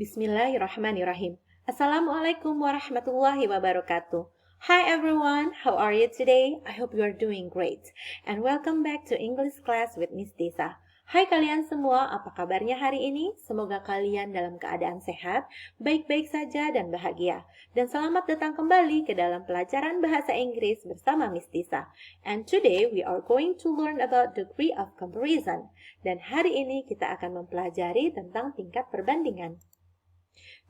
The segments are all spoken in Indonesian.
Bismillahirrahmanirrahim. Assalamualaikum warahmatullahi wabarakatuh. Hi everyone, how are you today? I hope you are doing great. And welcome back to English class with Miss Tisa. Hai kalian semua, apa kabarnya hari ini? Semoga kalian dalam keadaan sehat, baik-baik saja dan bahagia. Dan selamat datang kembali ke dalam pelajaran bahasa Inggris bersama Miss Tisa. And today we are going to learn about degree of comparison. Dan hari ini kita akan mempelajari tentang tingkat perbandingan.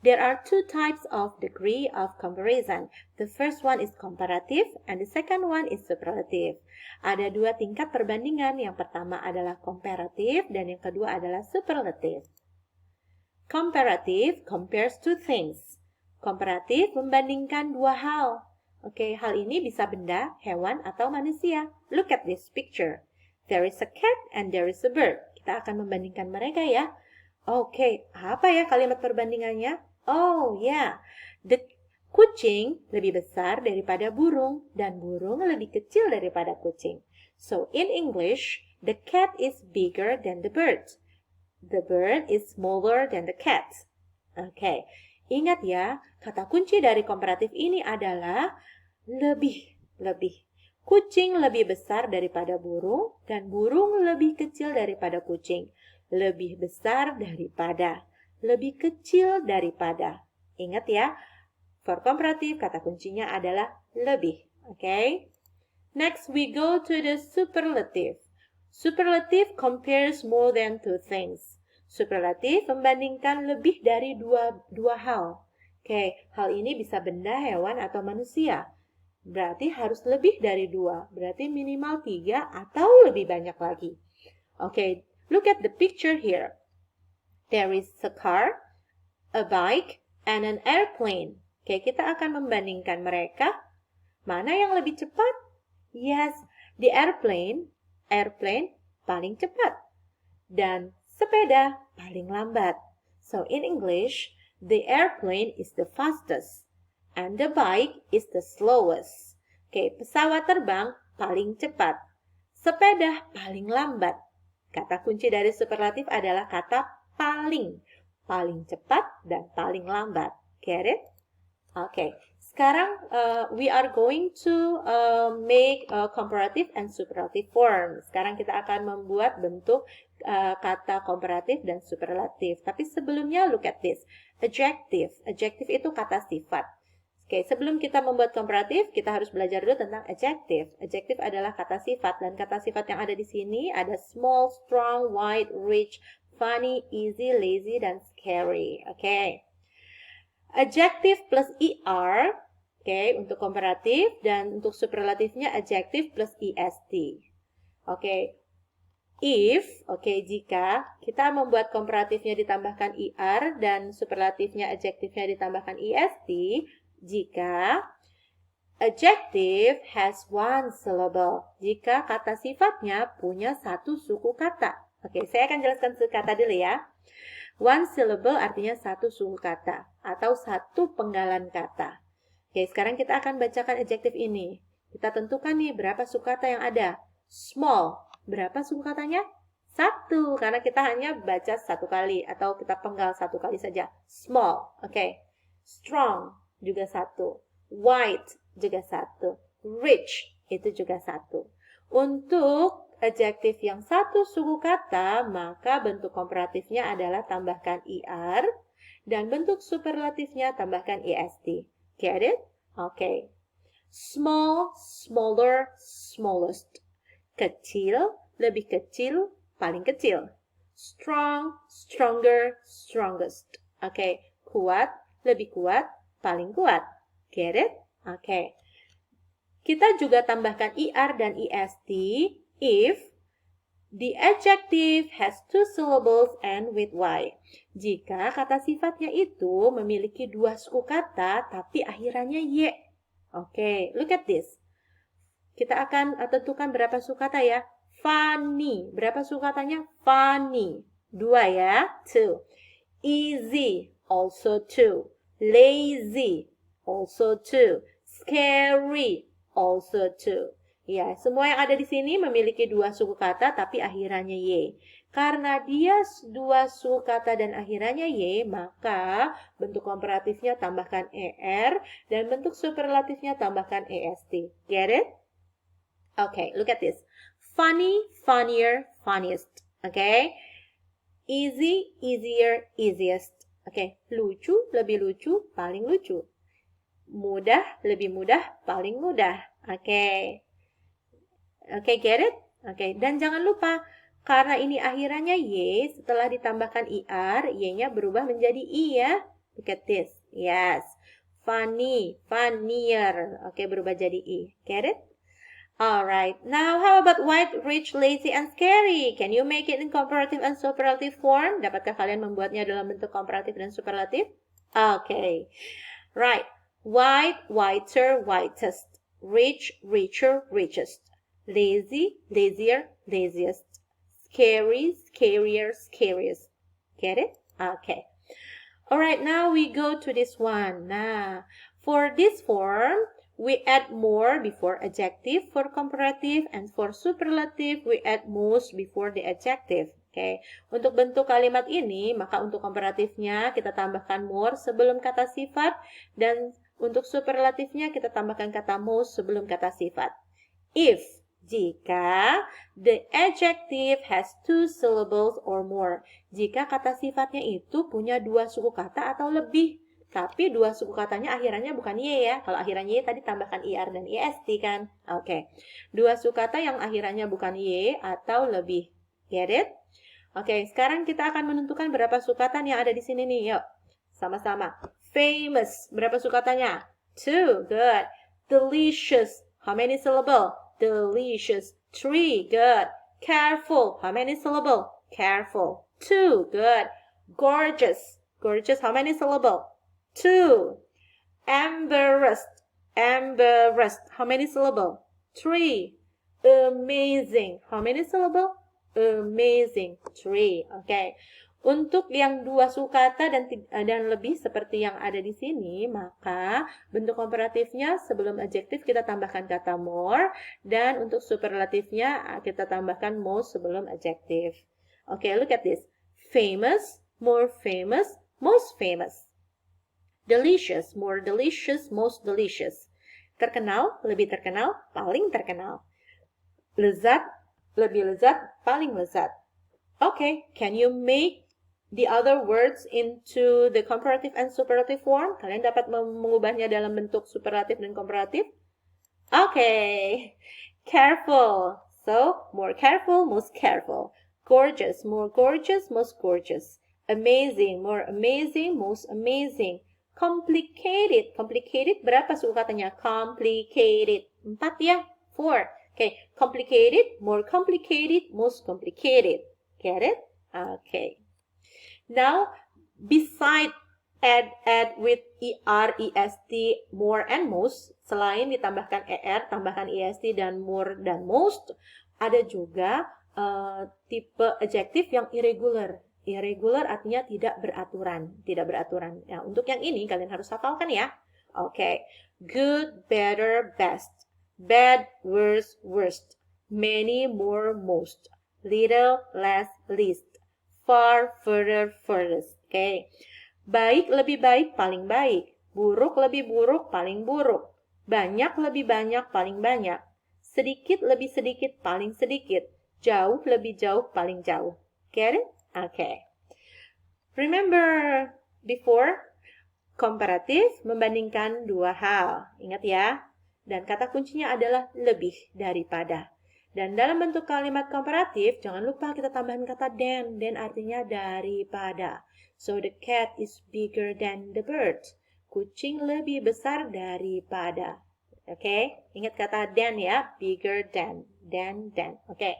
There are two types of degree of comparison. The first one is comparative and the second one is superlative. Ada dua tingkat perbandingan. Yang pertama adalah comparative dan yang kedua adalah superlative. Comparative compares two things. Komparatif membandingkan dua hal. Oke, hal ini bisa benda, hewan, atau manusia. Look at this picture. There is a cat and there is a bird. Kita akan membandingkan mereka ya. Oke, apa ya kalimat perbandingannya? Oh ya, the kucing lebih besar daripada burung dan burung lebih kecil daripada kucing. So in English, the cat is bigger than the bird. The bird is smaller than the cat. Oke, ingat ya, kata kunci dari komparatif ini adalah lebih. Kucing lebih besar daripada burung dan burung lebih kecil daripada kucing. Lebih besar daripada, lebih kecil daripada. Ingat ya, for komparatif kata kuncinya adalah lebih. Okay? Next we go to the superlative. Superlative compares more than two things. Superlatif membandingkan lebih dari dua hal. Okay, hal ini bisa benda, hewan, atau manusia. Berarti harus lebih dari dua. Berarti minimal 3 atau lebih banyak lagi. Okay, look at the picture here. There is a car, a bike, and an airplane. Oke, kita akan membandingkan mereka. Mana yang lebih cepat? Yes, the airplane paling cepat. Dan sepeda paling lambat. So in English, the airplane is the fastest. And the bike is the slowest. Oke, pesawat terbang paling cepat. Sepeda paling lambat. Kata kunci dari superlatif adalah kata paling. Paling cepat dan paling lambat. Get it? Oke, sekarang we are going to make a comparative and superlative form. Sekarang kita akan membuat bentuk kata komparatif dan superlatif. Tapi sebelumnya look at this. Adjective. Adjective itu kata sifat. Oke, sebelum kita membuat komparatif, kita harus belajar dulu tentang adjective. Adjective adalah kata sifat, dan kata sifat yang ada di sini ada small, strong, wide, rich, funny, easy, lazy, dan scary. Oke. Adjective plus ER, oke, untuk komparatif, dan untuk superlatifnya adjective plus EST. Oke. If, jika kita membuat komparatifnya ditambahkan ER dan superlatifnya adjektifnya ditambahkan EST, jika adjective has one syllable, jika kata sifatnya punya satu suku kata. Oke, saya akan jelaskan suku kata dulu ya. One syllable artinya satu suku kata atau satu penggalan kata. Oke, sekarang kita akan bacakan adjektif ini. Kita tentukan nih berapa suku kata yang ada. Small, berapa suku katanya? 1, karena kita hanya baca 1 kali atau kita penggal 1 kali saja. Small, oke. Strong, juga 1. White, juga 1. Rich, itu juga 1. Untuk adjektif yang satu suku kata, maka bentuk komparatifnya adalah tambahkan ER, dan bentuk superlatifnya tambahkan EST. Get it? Oke. Small, smaller, smallest. Kecil, lebih kecil, paling kecil. Strong, stronger, strongest. Oke. Kuat, lebih kuat, paling kuat. Get it? Oke. Kita juga tambahkan ER dan EST if the adjective has 2 syllables and with Y. Jika kata sifatnya itu memiliki 2 suku kata tapi akhirannya Y. Oke, look at this. Kita akan tentukan berapa suku kata ya. Funny. Berapa suku katanya? Funny. 2 ya. 2. Easy. Also 2. Lazy, also 2. Scary, also 2. Ya, semua yang ada di sini memiliki 2 suku kata tapi akhirannya Y. Karena dia dua suku kata dan akhirannya Y, maka bentuk komparatifnya tambahkan ER dan bentuk superlatifnya tambahkan EST. Get it? Okay, look at this. Funny, funnier, funniest. Okay? Easy, easier, easiest. Okay, lucu, lebih lucu, paling lucu. Mudah, lebih mudah, paling mudah. Okay. Okay, get it? Okay, dan jangan lupa, karena ini akhirannya Y, setelah ditambahkan IR, Y-nya berubah menjadi I ya. Look at this. Yes. Funny, funnier. Oke, berubah jadi I. Get it? Alright. Now, how about white, rich, lazy, and scary? Can you make it in comparative and superlative form? Dapatkah kalian membuatnya dalam bentuk komparatif dan superlatif? Okay. Right. White, whiter, whitest. Rich, richer, richest. Lazy, lazier, laziest. Scary, scarier, scariest. Get it? Okay. Alright, now we go to this one. Nah, for this form, we add more before adjective for comparative, and for superlative, we add most before the adjective. Okay. Untuk bentuk kalimat ini, maka untuk komparatifnya kita tambahkan more sebelum kata sifat, dan untuk superlatifnya kita tambahkan kata most sebelum kata sifat. If, jika the adjective has two syllables or more. Jika kata sifatnya itu punya dua suku kata atau lebih. Tapi dua suku katanya akhirannya bukan Y ya. Kalau akhirannya Y tadi tambahkan IR dan IST kan. Oke. Dua suku kata yang akhirannya bukan Y atau lebih. Get it? Oke, sekarang kita akan menentukan berapa suku kata yang ada di sini nih. Yuk, sama-sama. Famous, berapa suku katanya? 2, good. Delicious, how many syllable? Delicious. 3, good. Careful, how many syllable? Careful. 2, good. Gorgeous. Gorgeous, how many syllable? 2. Embarrassed. Embarrassed, how many syllable? 3. Amazing, how many syllable? Amazing. 3. Okay. Untuk yang dua suku kata dan lebih seperti yang ada di sini, maka bentuk komparatifnya sebelum adjektif kita tambahkan kata more, dan untuk superlatifnya kita tambahkan most sebelum adjektif. Okay, look at this. Famous, more famous, most famous. Delicious, more delicious, most delicious. Terkenal, lebih terkenal, paling terkenal. Lezat, lebih lezat, paling lezat. Okay, can you make the other words into the comparative and superlative form? Kalian dapat mengubahnya dalam bentuk superlatif dan komparatif? Okay. Careful. So, more careful, most careful. Gorgeous, more gorgeous, most gorgeous. Amazing, more amazing, most amazing. Complicated. Complicated, berapa suku katanya? Complicated. 4 ya? 4. Okay. Complicated, more complicated, most complicated. Get it? Okay. Now, beside add with ER, EST, more and most, selain ditambahkan ER, tambahkan EST dan more dan most, ada juga tipe adjektif yang irregular. Irregular artinya tidak beraturan. Tidak beraturan. Nah, untuk yang ini kalian harus hafalkan ya. Okay. Good, better, best. Bad, worse, worst. Many, more, most. Little, less, least. Far, further, furthest. Okay. Baik, lebih baik, paling baik. Buruk, lebih buruk, paling buruk. Banyak, lebih banyak, paling banyak. Sedikit, lebih sedikit, paling sedikit. Jauh, lebih jauh, paling jauh. Get it? Okay. Remember, before, komparatif membandingkan dua hal. Ingat ya. Dan kata kuncinya adalah lebih daripada. Dan dalam bentuk kalimat komparatif, jangan lupa kita tambahin kata than. Than artinya daripada. So, the cat is bigger than the bird. Kucing lebih besar daripada. Okay? Ingat kata than ya. Bigger than. Than. Okay.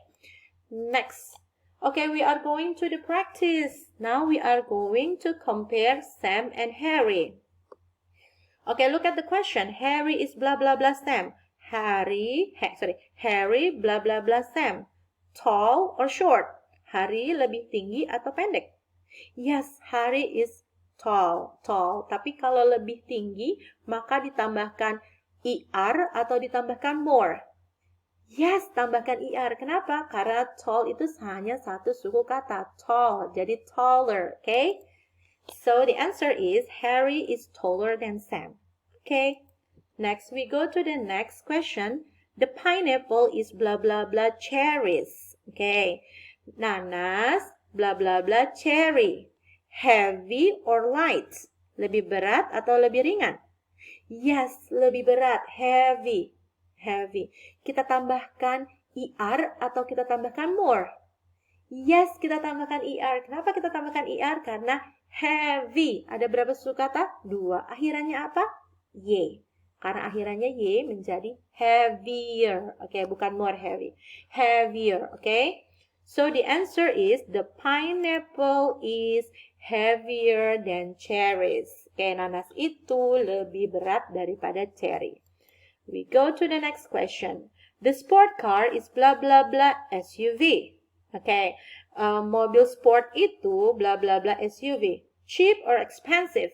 Next. Okay, we are going to the practice. Now we are going to compare Sam and Harry. Okay, look at the question. Harry is blah blah blah Sam. Harry blah blah blah Sam. Tall or short? Harry lebih tinggi atau pendek? Yes, Harry is tall. Tapi kalau lebih tinggi, maka ditambahkan ER atau ditambahkan more? Yes, tambahkan ER. Kenapa? Karena tall itu hanya satu suku kata. Tall, jadi taller, okay? So the answer is Harry is taller than Sam. Okay? Next, we go to the next question. The pineapple is blah blah blah cherries. Okay. Nanas, blah blah blah cherry. Heavy or light? Lebih berat atau lebih ringan? Yes, lebih berat. Heavy. Heavy. Kita tambahkan ER atau kita tambahkan more? Yes, kita tambahkan ER. Kenapa kita tambahkan ER? Karena heavy. Ada berapa suku kata? 2. Akhirannya apa? Y. Karena akhirannya Y menjadi heavier. Oke, bukan more heavy. Heavier, oke? So the answer is the pineapple is heavier than cherries. Oke, nanas itu lebih berat daripada cherry. We go to the next question. The sport car is blah blah blah SUV. Oke, mobil sport itu blah blah blah SUV. Cheap or expensive?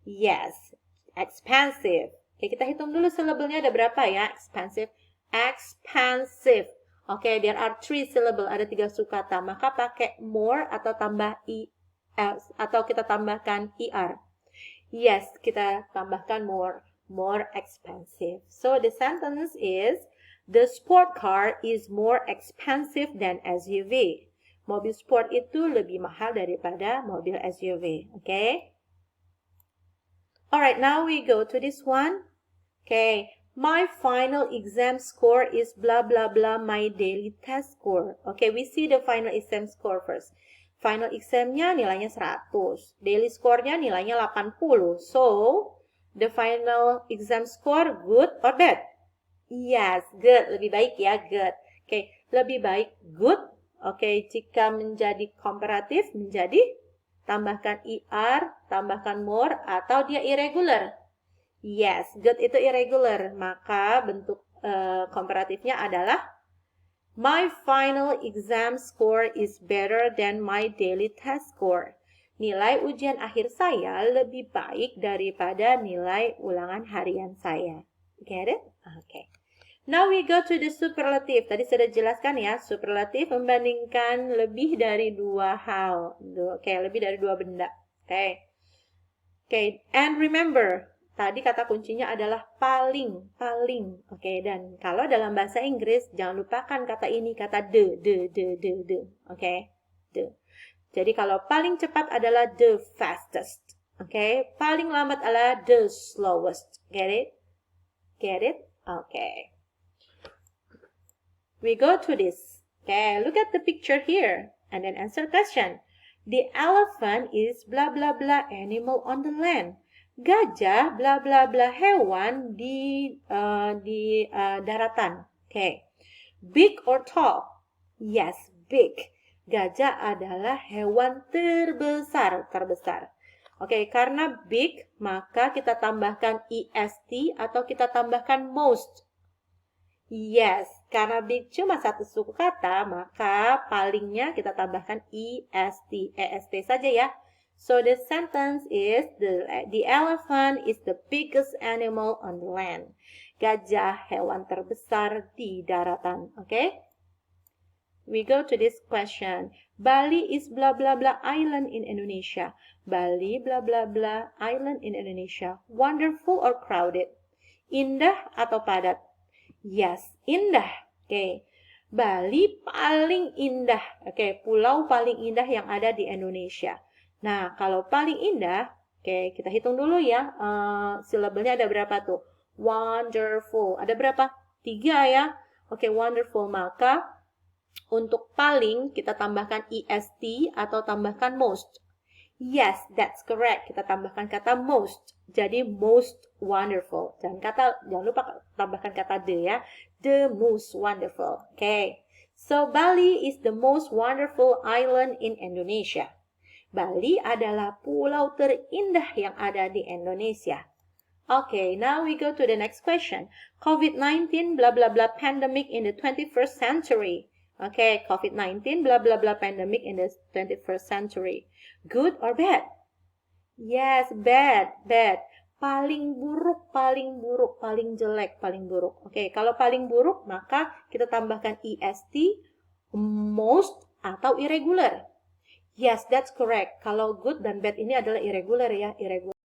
Yes, expensive. Oke, kita hitung dulu syllable-nya ada berapa ya? Expensive. Expensive. Oke, there are 3 syllable, ada 3 sukata. Maka pakai more atau tambah atau kita tambahkan ER. Yes, kita tambahkan more. More expensive. So the sentence is, the sport car is more expensive than SUV. Mobil sport itu lebih mahal daripada mobil SUV. Okay? Alright, now we go to this one. Okay, my final exam score is blah blah blah my daily test score. Okay, we see the final exam score first. Final examnya nilainya 100. Daily score-nya nilainya 80. So, the final exam score good or bad? Yes, good. Lebih baik ya, good. Okay, lebih baik good. Okay, jika menjadi komparatif menjadi tambahkan ER, tambahkan more, atau dia irregular. Yes, good itu irregular. Maka bentuk komparatifnya adalah my final exam score is better than my daily test score. Nilai ujian akhir saya lebih baik daripada nilai ulangan harian saya. Get it? Okay. Now we go to the superlative. Tadi sudah jelaskan ya, superlative membandingkan lebih dari 2 hal. Oke, lebih dari 2 benda. Oke. Oke, and remember, tadi kata kuncinya adalah paling. Oke, dan kalau dalam bahasa Inggris, jangan lupakan kata ini, kata the. Oke, the. Jadi kalau paling cepat adalah the fastest. Oke, paling lambat adalah the slowest. Get it? Get it? Okay. We go to this. Okay, look at the picture here and then answer question. The elephant is blah blah blah animal on the land. Gajah blah blah blah hewan di daratan. Okay. Big or tall? Yes, big. Gajah adalah hewan terbesar. Oke, karena big maka kita tambahkan est atau kita tambahkan most. Yes, karena big cuma satu suku kata, maka palingnya kita tambahkan est saja ya. So the sentence is, the elephant is the biggest animal on the land. Gajah hewan terbesar di daratan. Okay? We go to this question. Bali is blah blah blah island in Indonesia. Bali blah blah blah island in Indonesia. Wonderful or crowded? Indah atau padat? Yes, indah. Oke. Bali paling indah. Oke, pulau paling indah yang ada di Indonesia. Nah, kalau paling indah, oke, kita hitung dulu ya. Silabelnya ada berapa tuh? Wonderful. Ada berapa? 3 ya. Oke, wonderful. Maka untuk paling kita tambahkan est atau tambahkan most. Yes, that's correct. Kita tambahkan kata most. Jadi most wonderful. Jangan lupa tambahkan kata the ya. The most wonderful. Okay. So Bali is the most wonderful island in Indonesia. Bali adalah pulau terindah yang ada di Indonesia. Okay, now we go to the next question. COVID-19 blah blah blah pandemic in the 21st century. Okay, COVID-19 blah blah blah pandemic in the 21st century. Good or bad? Yes, bad. paling buruk, paling jelek, paling buruk. Oke, kalau paling buruk maka kita tambahkan est, most atau irregular. Yes, that's correct. Kalau good dan bad ini adalah irregular ya, irregular.